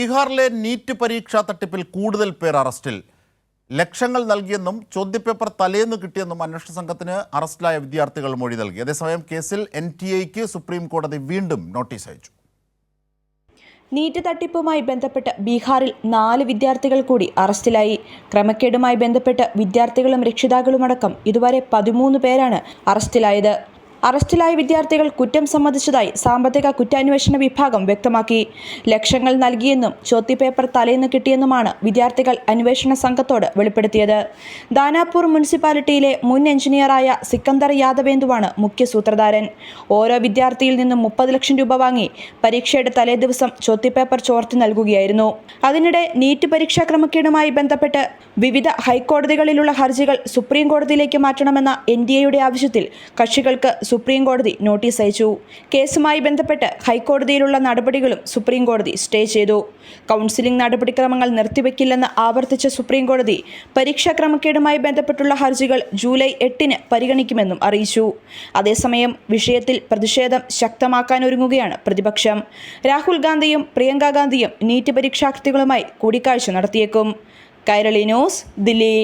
ബീഹാറിലെ നീറ്റ് പരീക്ഷാ തട്ടിപ്പിൽ കൂടുതൽ പേർ അറസ്റ്റിൽ. ലക്ഷങ്ങൾ നൽകിയെന്നും ചോദ്യപേപ്പർ തലേന്ന് കിട്ടിയെന്നും അന്വേഷണ സംഘത്തിന് അറസ്റ്റിലായ വിദ്യാർത്ഥികൾ മൊഴി നൽകി. അതേസമയം കേസിൽ NTA-ക്ക് സുപ്രീം കോടതി വീണ്ടും നോട്ടീസ് അയച്ചു. നീറ്റ് തട്ടിപ്പുമായി ബന്ധപ്പെട്ട് ബീഹാറിൽ 4 വിദ്യാർത്ഥികൾ കൂടി അറസ്റ്റിലായി. ക്രമക്കേടുമായി ബന്ധപ്പെട്ട് വിദ്യാർത്ഥികളും രക്ഷിതാക്കളുമടക്കം ഇതുവരെ 13 പേരാണ് അറസ്റ്റിലായത്. അറസ്റ്റിലായ വിദ്യാർത്ഥികൾ കുറ്റം സമ്മതിച്ചതായി സാമ്പത്തിക കുറ്റാന്വേഷണ വിഭാഗം വ്യക്തമാക്കി. ലക്ഷങ്ങൾ നൽകിയെന്നും ചോദ്യപേപ്പർ തലേന്ന് കിട്ടിയെന്നുമാണ് വിദ്യാർത്ഥികൾ അന്വേഷണ സംഘത്തോട് വെളിപ്പെടുത്തിയത്. ദാനാപൂർ മുനിസിപ്പാലിറ്റിയിലെ മുൻ എഞ്ചിനീയറായ സിക്കന്ദർ യാദവേന്ദുവാണ് മുഖ്യ സൂത്രധാരൻ. ഓരോ വിദ്യാർത്ഥിയിൽ നിന്നും 30 ലക്ഷം രൂപ വാങ്ങി പരീക്ഷയുടെ തലേദിവസം ചോദ്യപേപ്പർ ചോർത്തി നൽകുകയായിരുന്നു. അതിനിടെ നീറ്റ് പരീക്ഷാ ക്രമക്കേടുമായി ബന്ധപ്പെട്ട് വിവിധ ഹൈക്കോടതികളിലുള്ള ഹർജികൾ സുപ്രീം കോടതിയിലേക്ക് മാറ്റണമെന്ന NTA-യുടെ ആവശ്യത്തിൽ കക്ഷികൾക്ക് സുപ്രീം കോടതി നോട്ടീസ് അയച്ചു. കേസുമായി ബന്ധപ്പെട്ട് ഹൈക്കോടതിയിലുള്ള നടപടികളും സുപ്രീം കോടതി സ്റ്റേ ചെയ്തു. കൗൺസിലിംഗ് നടപടിക്രമങ്ങൾ നിർത്തിവെക്കില്ലെന്ന് ആവർത്തിച്ച സുപ്രീം കോടതി പരീക്ഷാ ക്രമക്കേടുമായി ബന്ധപ്പെട്ടുള്ള ഹർജികൾ ജൂലൈ 8-ന് പരിഗണിക്കുമെന്നും അറിയിച്ചു. അതേസമയം വിഷയത്തിൽ പ്രതിഷേധം ശക്തമാക്കാനൊരുങ്ങുകയാണ് പ്രതിപക്ഷം. രാഹുൽ ഗാന്ധിയും പ്രിയങ്ക ഗാന്ധിയും നീറ്റ് പരീക്ഷാർത്ഥികളുമായി കൂടിക്കാഴ്ച നടത്തിയേക്കും. കൈരളി ന്യൂസ്, ദില്ലി.